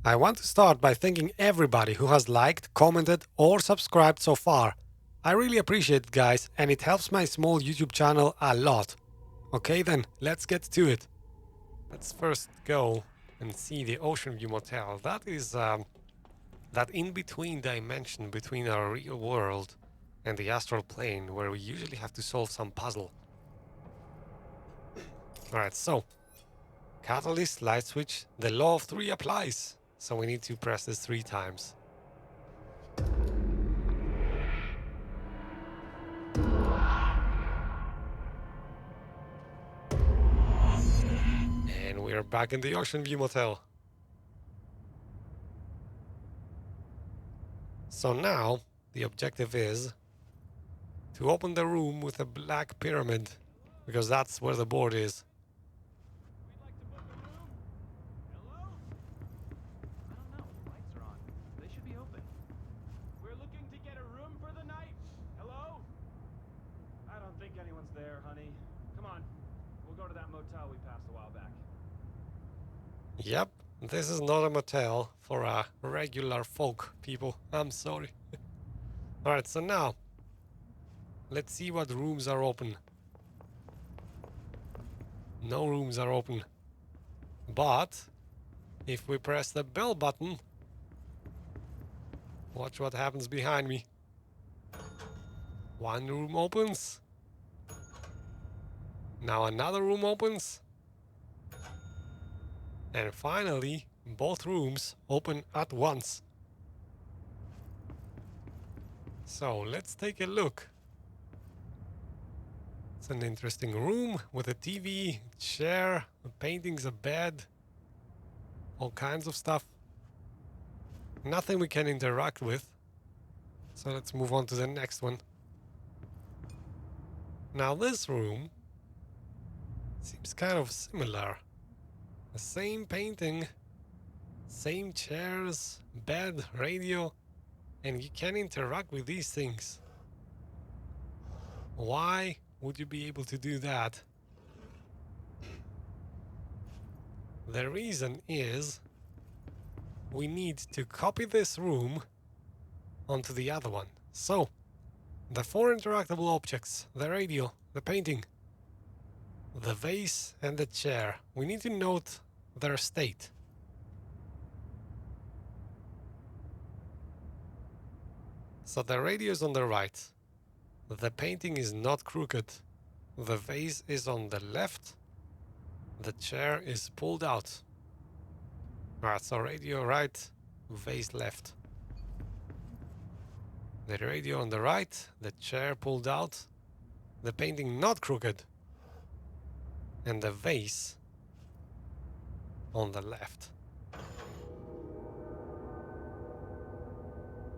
I want to start by thanking everybody who has liked, commented, or subscribed so far. I really appreciate it, guys, and it helps my small YouTube channel a lot. Okay then, let's get to it. Let's first go and see the Ocean View Motel. That is that in-between dimension between our real world and the astral plane, where we usually have to solve some puzzle. Alright, so catalyst, light switch, the law of 3 applies. So we need to press this 3 times. And we're back in the Ocean View Motel. So now the objective is to open the room with a black pyramid, because that's where the board is. Yep, this is not a motel for regular folk people. I'm sorry. Alright, so now let's see what rooms are open. No rooms are open. But if we press the bell button, watch what happens behind me. One room opens. Now another room opens. And finally, both rooms open at once. So let's take a look. It's an interesting room with a TV, chair, paintings, a bed, all kinds of stuff. Nothing we can interact with. So let's move on to the next one. Now this room seems kind of similar. The same painting, same chairs, bed, radio, and you can interact with these things. Why would you be able to do that? The reason is we need to copy this room onto the other one. So, the 4 interactable objects, the radio, the painting, the vase, and the chair, we need to note their state. So the radio is on the right. The painting is not crooked. The vase is on the left. The chair is pulled out. Alright, so radio right, vase left. The radio on the right, the chair pulled out, the painting not crooked, and the vase on the left.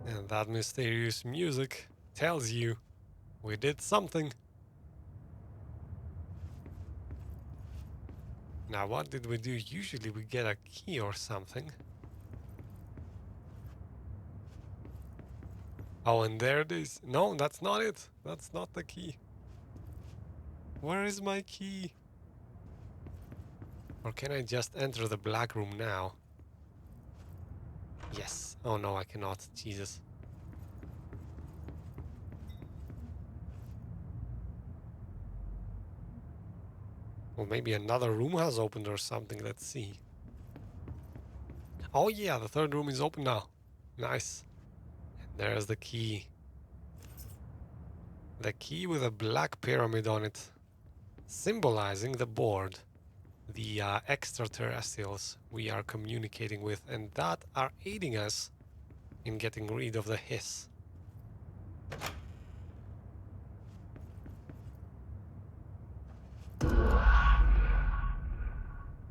And that mysterious music tells you we did something. Now, what did we do? Usually we get a key or something. Oh, and there it is. No, that's not it. That's not the key. Where is my key? Or can I just enter the black room now? Yes. Oh no, I cannot. Jesus. Well, maybe another room has opened or something. Let's see. Oh yeah, the third room is open now. Nice. And there's the key. The key with a black pyramid on it, symbolizing the board. The extraterrestrials we are communicating with, and that are aiding us in getting rid of the hiss.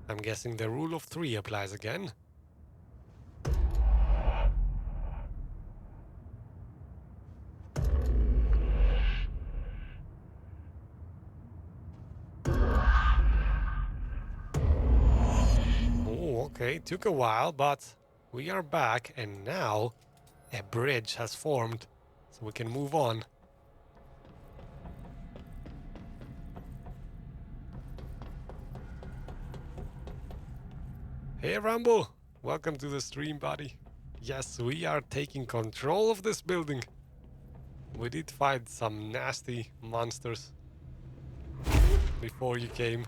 I'm guessing the rule of 3 applies again. Oh, okay, took a while, but we are back, and now a bridge has formed, so we can move on. Hey, Rambo! welcome to the stream, buddy. Yes, we are taking control of this building. We did fight some nasty monsters before you came.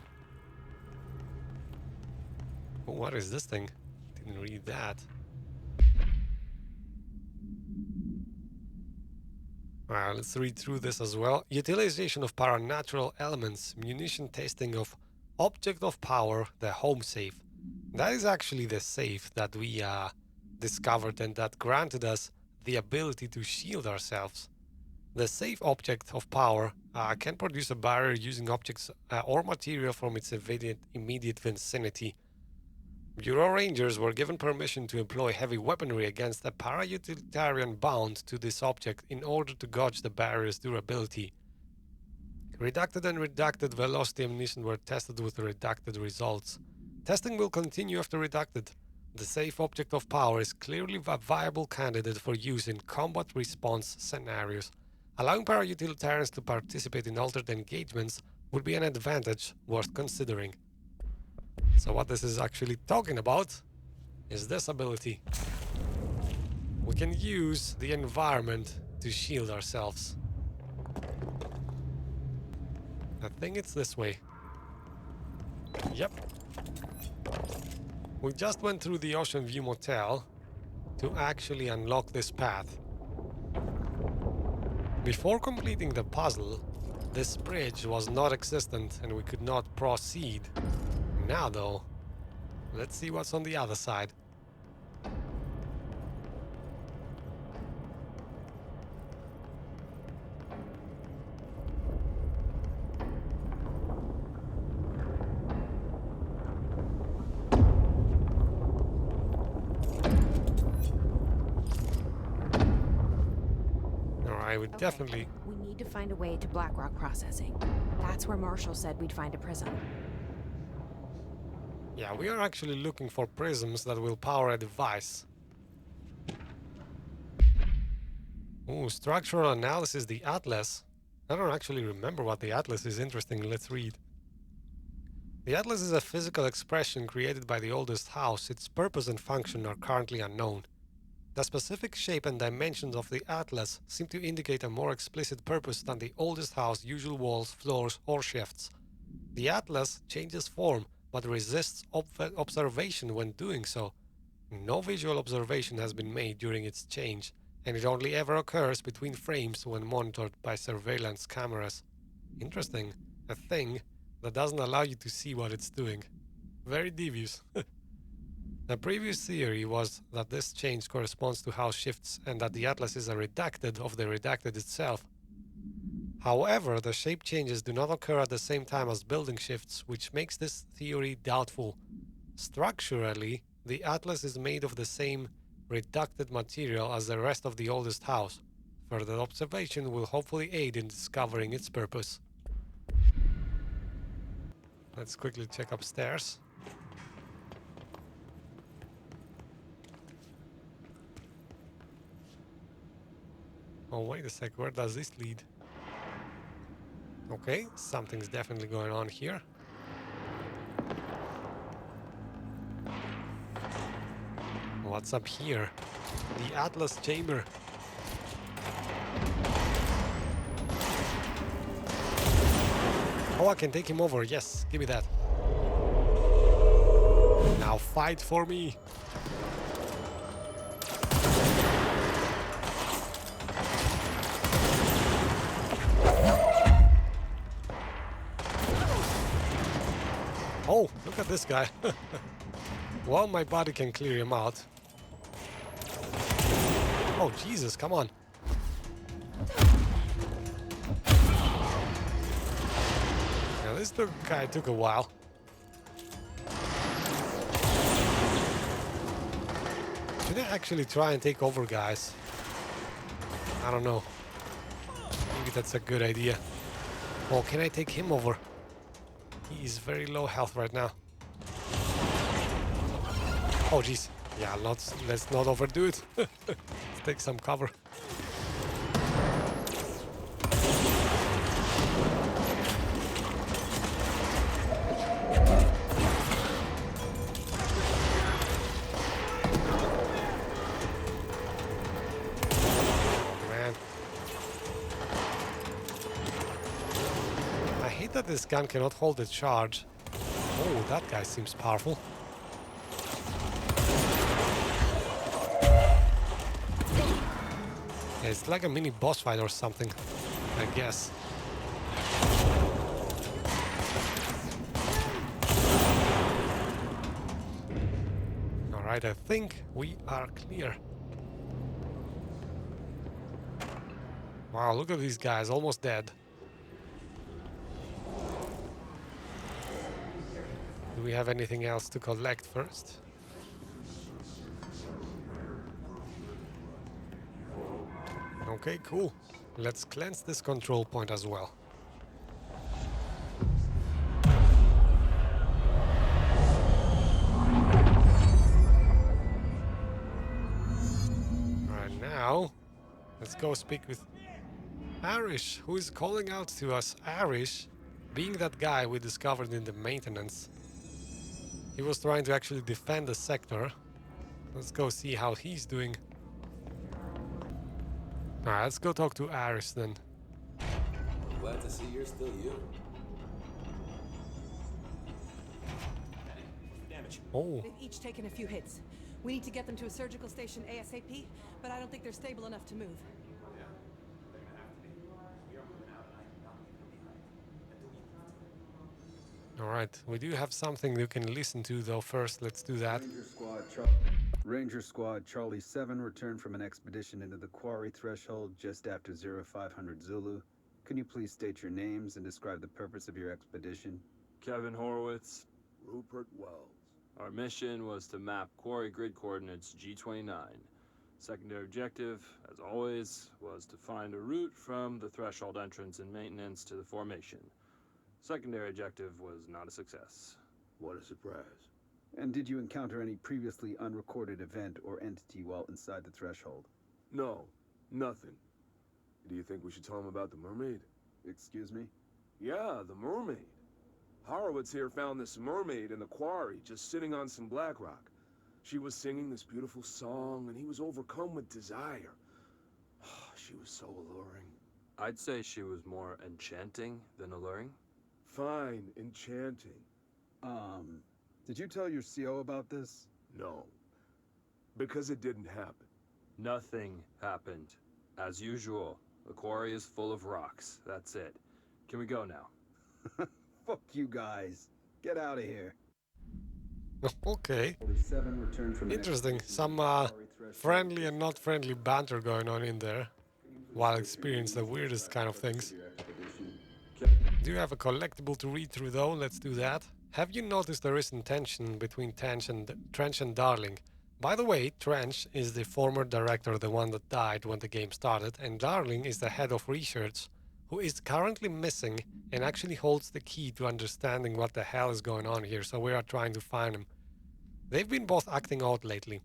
Oh, what is this thing? Didn't read that. Alright, let's read through this as well. Utilization of paranatural elements, munition testing of object of power, the home safe. That is actually the safe that we discovered and that granted us the ability to shield ourselves. The safe object of power can produce a barrier using objects or material from its immediate vicinity. Bureau Rangers were given permission to employ heavy weaponry against a para-utilitarian bound to this object in order to gauge the barrier's durability. Redacted and redacted velocity ammunition were tested with redacted results. Testing will continue after redacted. The safe object of power is clearly a viable candidate for use in combat response scenarios. Allowing para-utilitarians to participate in altered engagements would be an advantage worth considering. So what this is actually talking about is this ability. We can use the environment to shield ourselves. I think it's this way. Yep. We just went through the Ocean View Motel to actually unlock this path. Before completing the puzzle, this bridge was not existent and we could not proceed. Now though, let's see what's on the other side. Alright, we definitely... We need to find a way to Blackrock processing. That's where Marshall said we'd find a prism. Yeah, we are actually looking for prisms that will power a device. Ooh, structural analysis, the Atlas. I don't actually remember what the Atlas is. Interesting, let's read. The Atlas is a physical expression created by the oldest house. Its purpose and function are currently unknown. The specific shape and dimensions of the Atlas seem to indicate a more explicit purpose than the oldest house usual walls, floors, or shifts. The Atlas changes form, but resists observation when doing so. No visual observation has been made during its change, and it only ever occurs between frames when monitored by surveillance cameras. Interesting. A thing that doesn't allow you to see what it's doing. Very devious. The previous theory was that this change corresponds to house shifts and that the Atlas is a redacted of the redacted itself. However, the shape changes do not occur at the same time as building shifts, which makes this theory doubtful. Structurally, the Atlas is made of the same reducted material as the rest of the oldest house. Further observation will hopefully aid in discovering its purpose. Let's quickly check upstairs. Oh, wait a sec, where does this lead? Okay, something's definitely going on here. What's up here? The Atlas chamber. Oh, I can take him over. Yes, give me that. Now fight for me. Oh, look at this guy. Well, my body can clear him out. Oh, Jesus, come on. Now, this guy took a while. Should I actually try and take over, guys? I don't know. Maybe that's a good idea. Oh, can I take him over? He is very low health right now. Oh, jeez. Yeah, let's not overdo it. Let's take some cover. that this gun cannot hold a charge. Oh, that guy seems powerful. Yeah, it's like a mini boss fight or something, I guess. Alright, I think we are clear. Wow, look at these guys, almost dead. Do we have anything else to collect first? Okay, cool. Let's cleanse this control point as well. Alright, now let's go speak with Arish, who is calling out to us. Arish, being that guy we discovered in the maintenance. He was trying to actually defend the sector. Let's go see how he's doing. Alright, let's go talk to Arish then. Glad to see you're still you. Damage. Oh, They've each taken a few hits. We need to get them to a surgical station ASAP, but I don't think they're stable enough to move. alright. We do have something you can listen to though. First, let's do that. Ranger Squad Charlie 7 returned from an expedition into the quarry threshold just after 0500 Zulu. Can you please state your names and describe the purpose of your expedition? Kevin Horowitz. Rupert Wells. Our mission was to map quarry grid coordinates G29. Secondary objective, as always, was to find a route from the threshold entrance and maintenance to the formation. Secondary objective was not a success. What a surprise. And did you encounter any previously unrecorded event or entity while inside the threshold? No, nothing. Do you think we should tell him about the mermaid? Excuse me? Yeah, the mermaid. Horowitz here found this mermaid in the quarry, just sitting on some black rock. She was singing this beautiful song, and he was overcome with desire. She was so alluring. I'd say she was more enchanting than alluring. Fine, enchanting. Did you tell your CO about this? No. Because it didn't happen. Nothing happened. As usual, the quarry is full of rocks. That's it. Can we go now? Fuck you guys. Get out of here. Okay. Charlie 7 returned from an Interesting. expedition Some into the quarry threshold friendly and not friendly banter going on in there, while experiencing the weirdest kind of things. your expedition. Do you have a collectible to read through though? Let's do that. Have you noticed there is tension between Trench and Darling? By the way, Trench is the former director, the one that died when the game started, and Darling is the head of research, who is currently missing and actually holds the key to understanding what the hell is going on here, so we are trying to find him. They've been both acting out lately.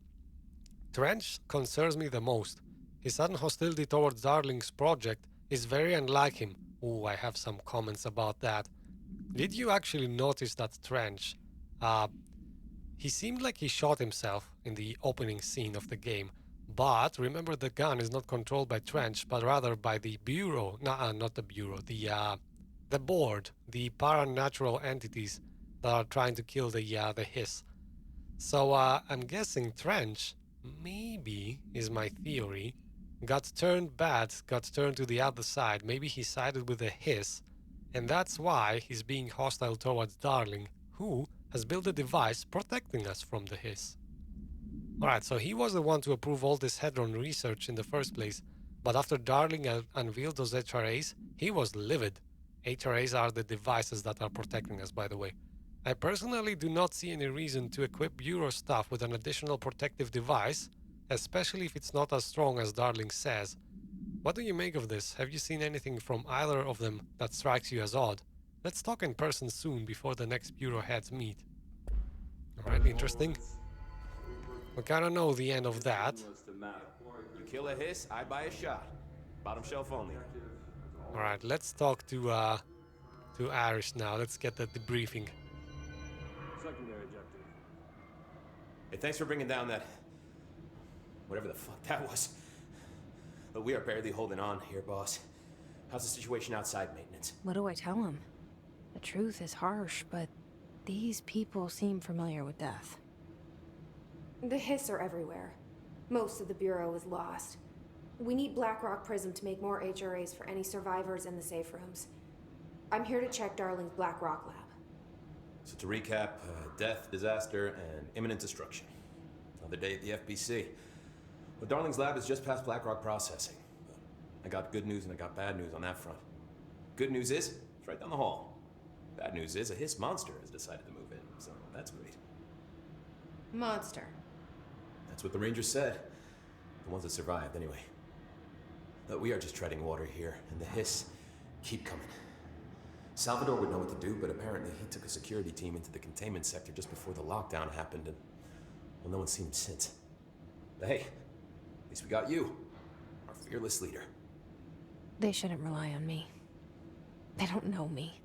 Trench concerns me the most. His sudden hostility towards Darling's project is very unlike him. Ooh, I have some comments about that. Did you actually notice that Trench, he seemed like he shot himself in the opening scene of the game, but remember the gun is not controlled by Trench, but rather by the Bureau, not the Bureau, the board, the paranatural entities that are trying to kill the Hiss. So I'm guessing Trench, maybe, is my theory, got turned bad, got turned to the other side. Maybe he sided with the Hiss, and that's why he's being hostile towards Darling, who has built a device protecting us from the Hiss. Alright, so he was the one to approve all this Hedron research in the first place, but after Darling unveiled those HRAs, he was livid. HRAs are the devices that are protecting us, by the way. I personally do not see any reason to equip Bureau staff with an additional protective device, especially if it's not as strong as Darling says. What do you make of this? Have you seen anything from either of them that strikes you as odd? Let's talk in person soon before the next Bureau heads meet. Alright, interesting. We kinda know the end of that. You kill a Hiss, I buy a shot. Bottom shelf only. Alright, let's talk to Arish now. Let's get the debriefing. Secondary objective. Hey, thanks for bringing down that... whatever the fuck that was. But we are barely holding on here, boss. How's the situation outside maintenance? What do I tell him? The truth is harsh, but these people seem familiar with death. The hiss are everywhere. Most of the Bureau is lost. We need Blackrock Prism to make more HRAs for any survivors in the safe rooms. I'm here to check Darling's Blackrock lab. So to recap, death, disaster, and imminent destruction. Another day at the FBC. Well, Darling's lab is just past Blackrock processing. I got good news and I got bad news on that front. Good news is, it's right down the hall. Bad news is, a hiss monster has decided to move in, so that's great. Monster. That's what the Rangers said. The ones that survived, anyway. But we are just treading water here, and the hiss keep coming. Salvador would know what to do, but apparently he took a security team into the containment sector just before the lockdown happened, and well, no one's seen him since. But hey, at least we got you, our fearless leader. They shouldn't rely on me. They don't know me.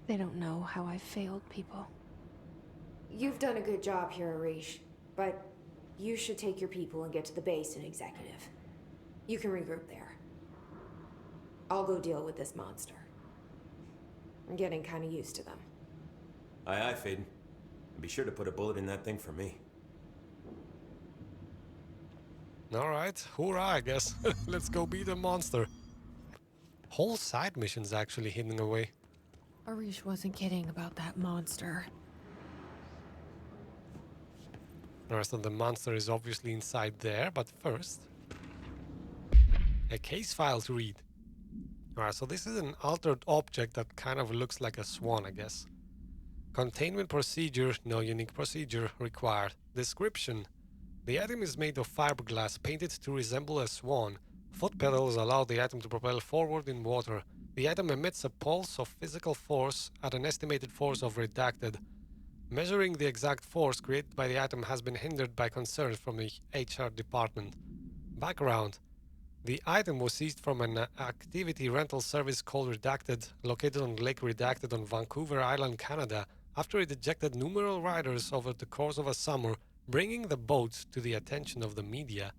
They don't know how I've failed people. You've done a good job here, Arish, but you should take your people and get to the base in Executive. You can regroup there. I'll go deal with this monster. I'm getting kind of used to them. Aye, aye, Faden. And be sure to put a bullet in that thing for me. Alright, hoorah, I guess. Let's go beat a monster. Whole side missions actually hidden away. Arish wasn't kidding about that monster. Alright, so the monster is obviously inside there, but first... a case file to read. Alright, so this is an altered object that kind of looks like a swan, I guess. Containment procedure, no unique procedure required. Description. The item is made of fiberglass painted to resemble a swan. Foot pedals allow the item to propel forward in water. The item emits a pulse of physical force at an estimated force of redacted. Measuring the exact force created by the item has been hindered by concerns from the HR department. Background. The item was seized from an activity rental service called Redacted, located on Lake Redacted on Vancouver Island, Canada, after it ejected numerous riders over the course of a summer, bringing the boat to the attention of the media.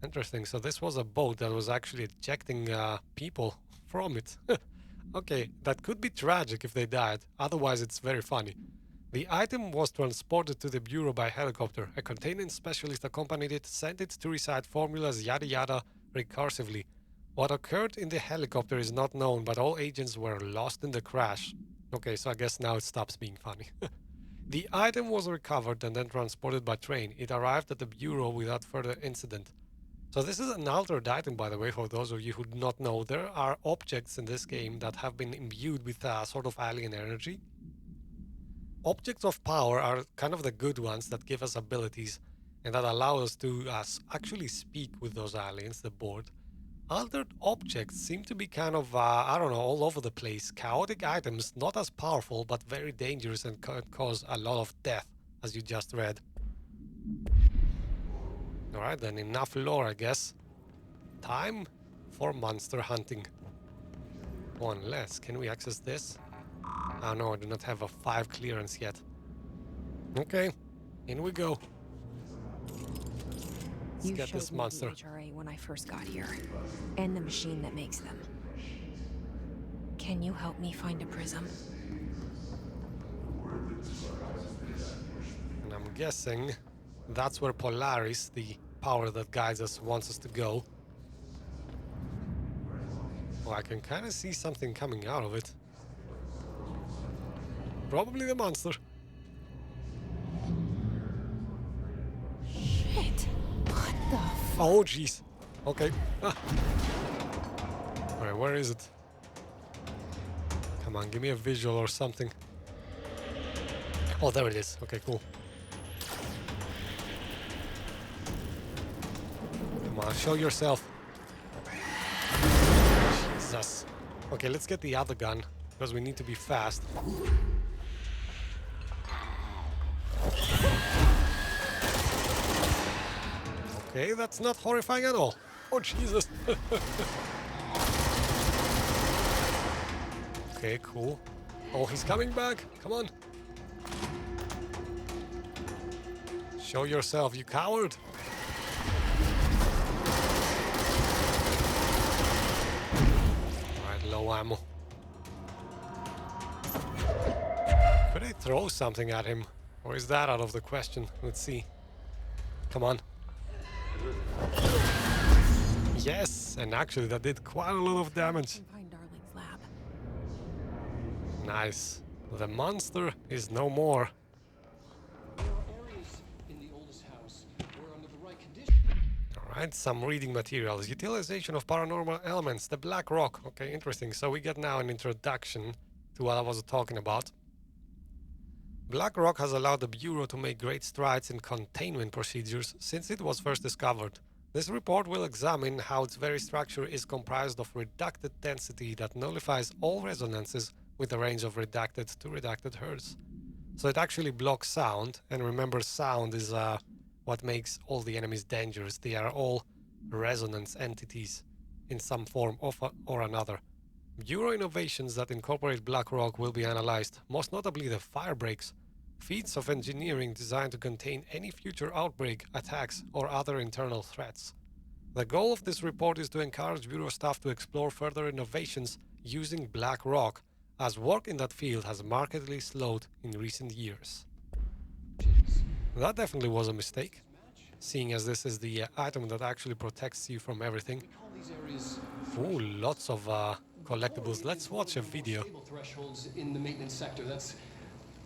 Interesting, so this was a boat that was actually ejecting people from it. Okay, that could be tragic if they died, otherwise it's very funny. The item was transported to the Bureau by helicopter. A containment specialist accompanied it, sent it to recite formulas yada yada recursively. What occurred in the helicopter is not known, but all agents were lost in the crash. Okay, so I guess now it stops being funny. The item was recovered and then transported by train. It arrived at the Bureau without further incident. So this is an altered item, by the way, for those of you who do not know. There are objects in this game that have been imbued with a sort of alien energy. Objects of power are kind of the good ones that give us abilities and that allow us to actually speak with those aliens, the board. Altered objects seem to be kind of, I don't know, all over the place. Chaotic items, not as powerful, but very dangerous and can cause a lot of death, as you just read. Alright then, enough lore, I guess. Time for monster hunting. One less. Can we access this? Oh no, I do not have a 5 clearance yet. Okay, in we go. Let's You get showed this me monster. the HRA when I first got here, and the machine that makes them. Can you help me find a prism? And I'm guessing that's where Polaris, the power that guides us, wants us to go. Oh, I can kind of see something coming out of it. Probably the monster. Shit! What the f- Oh, jeez. Okay. Ah. Alright, where is it? Come on, give me a visual or something. Oh, there it is. Okay, cool. Come on, show yourself. Jesus. Okay, let's get the other gun, because we need to be fast. Okay, that's not horrifying at all. Oh, Jesus. Okay, cool. Oh, he's coming back. Come on. Show yourself, you coward. Alright, low ammo. throw something at him. Or is that out of the question? Let's see. Come on. Yes, and actually that did quite a lot of damage. Find Darling's lab. Nice. The monster is no more. There are areas in the oldest house where under the right conditions. Alright, some reading materials. Utilization of paranormal elements. The Black Rock. Okay, interesting. So we get now an introduction to what I was talking about. Black Rock has allowed the Bureau to make great strides in containment procedures since it was first discovered. This report will examine how its very structure is comprised of reducted density that nullifies all resonances with a range of redacted to redacted hertz. So it actually blocks sound, and remember, sound is what makes all the enemies dangerous. They are all resonance entities in some form or another. Bureau innovations that incorporate Black Rock will be analyzed, most notably the fire breaks, feats of engineering designed to contain any future outbreak, attacks, or other internal threats. The goal of this report is to encourage Bureau staff to explore further innovations using Black Rock, as work in that field has markedly slowed in recent years. That definitely was a mistake, seeing as this is the item that actually protects you from everything. Ooh, lots of collectibles. Let's watch a video. Thresholds in the maintenance sector.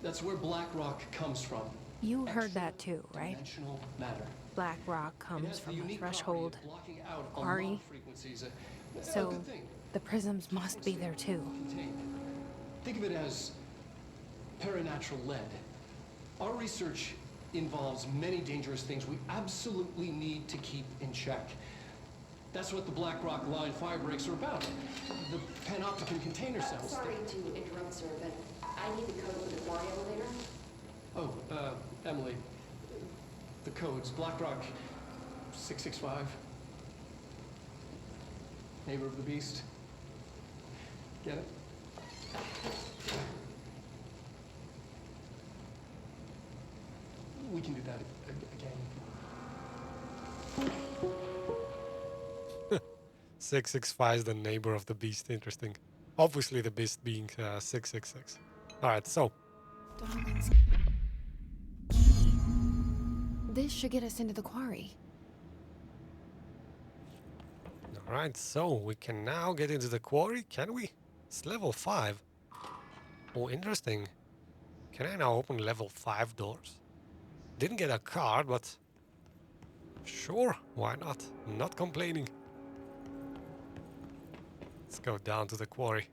That's where Black Rock comes from. You heard that too, right? Dimensional matter. Black rock comes from a threshold quarry. So the prisms must be there too. Think of it as paranatural lead. Our research involves many dangerous things we absolutely need to keep in check. That's what the Black Rock line fire breaks are about. The panopticon container cells. Sorry to interrupt, sir, but I need the code for the quarry elevator. Oh, Emily. The codes. Black Rock 665. Neighbor of the Beast. Get it? We can do that again. 665 is the neighbor of the beast. Interesting. Obviously the beast being 666. Alright, so. Darling's. This should get us into the quarry. Alright, so we can now get into the quarry, can we? It's level 5. Oh, interesting. Can I now open level 5 doors? Didn't get a card, but sure, why not? I'm not complaining. Let's go down to the quarry.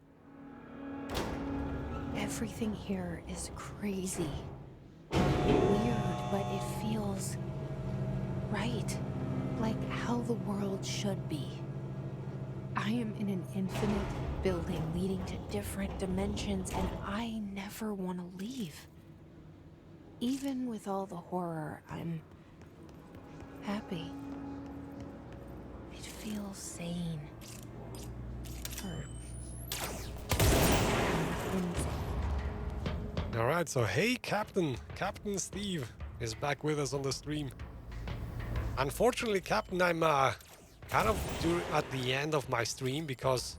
Everything here is crazy. Weird, but it feels right. Like how the world should be. I am in an infinite building leading to different dimensions, and I never want to leave. Even with all the horror, I'm happy. It feels sane. Alright, so hey Captain Steve is back with us on the stream. Unfortunately, Captain, I'm kind of at the end of my stream because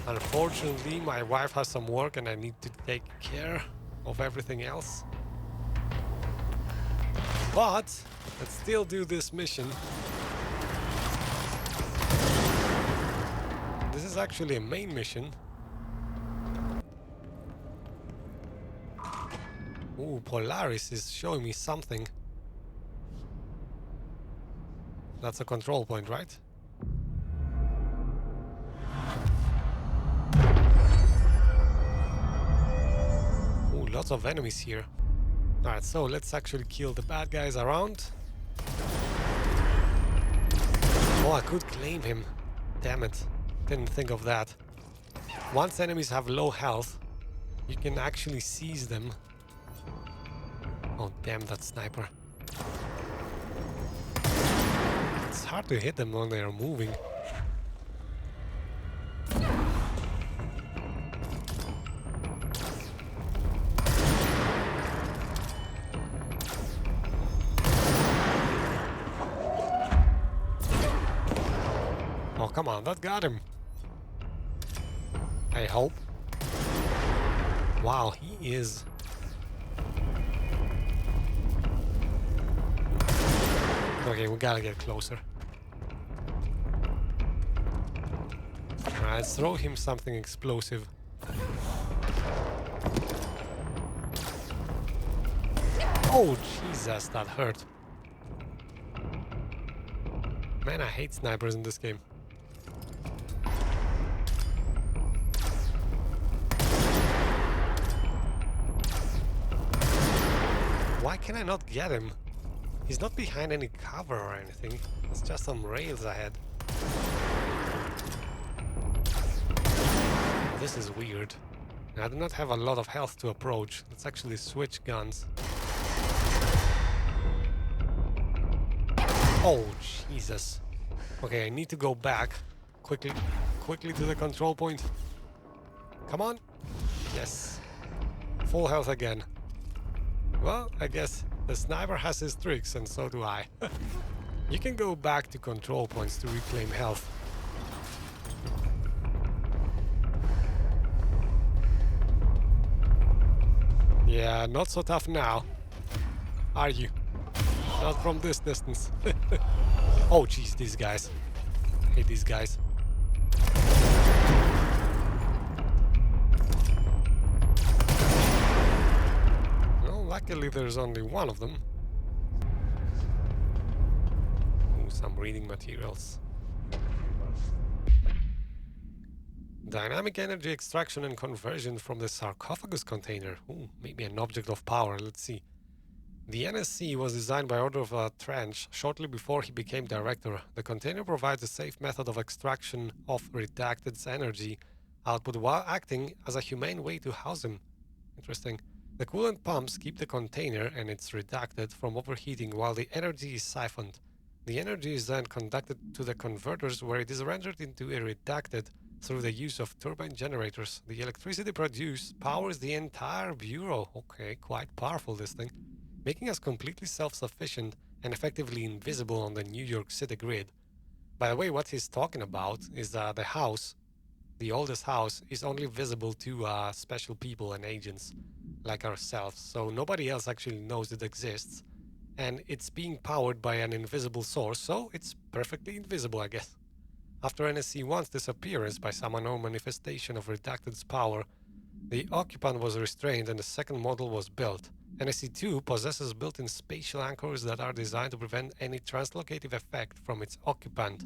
unfortunately my wife has some work and I need to take care of everything else. But let's still do this mission. This is actually a main mission. Ooh, Polaris is showing me something. That's a control point, right? Ooh, lots of enemies here. Alright, so let's actually kill the bad guys around. Oh, I could claim him. Damn it. Didn't think of that. Once enemies have low health, you can actually seize them. Oh, damn that sniper. It's hard to hit them when they are moving. Oh, come on, that got him. I hope. Wow, he is Okay, we gotta get closer. Alright, let's throw him something explosive. Oh, Jesus, that hurt. Man, I hate snipers in this game. Why can I not get him? He's not behind any cover or anything. It's just some rails ahead. This is weird. I do not have a lot of health to approach. Let's actually switch guns. Oh, Jesus. Okay, I need to go back quickly to the control point. Come on. Yes. Full health again. Well, I guess the sniper has his tricks, and so do I. You can go back to control points to reclaim health. Yeah, not so tough now. Are you? Not from this distance. Oh, jeez, these guys. I hate these guys. Well, luckily there's only one of them. Ooh, some reading materials. Dynamic energy extraction and conversion from the sarcophagus container. Ooh, maybe an object of power. Let's see. The NSC was designed by order of Trench shortly before he became director. The container provides a safe method of extraction of redacted's energy output while acting as a humane way to house him. Interesting. The coolant pumps keep the container and its redacted from overheating while the energy is siphoned. The energy is then conducted to the converters where it is rendered into a redacted through the use of turbine generators. The electricity produced powers the entire bureau. Okay, quite powerful this thing. Making us completely self-sufficient and effectively invisible on the New York City grid. By the way, what he's talking about is the house, the oldest house, is only visible to special people and agents like ourselves, so nobody else actually knows it exists, and it's being powered by an invisible source, so it's perfectly invisible, I guess. After NSC-1's disappearance by some unknown manifestation of Redacted's power, the occupant was restrained and the second model was built. NSC-2 possesses built-in spatial anchors that are designed to prevent any translocative effect from its occupant.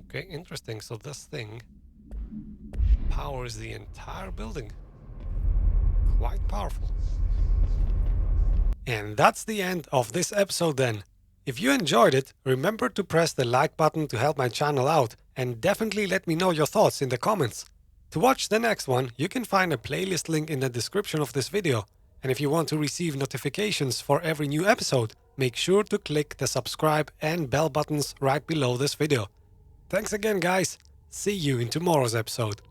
Okay, interesting. So this thing powers the entire building. Quite powerful. And that's the end of this episode then. If you enjoyed it, remember to press the like button to help my channel out, and definitely let me know your thoughts in the comments. To watch the next one, you can find a playlist link in the description of this video. And if you want to receive notifications for every new episode, make sure to click the subscribe and bell buttons right below this video. Thanks again, guys. See you in tomorrow's episode.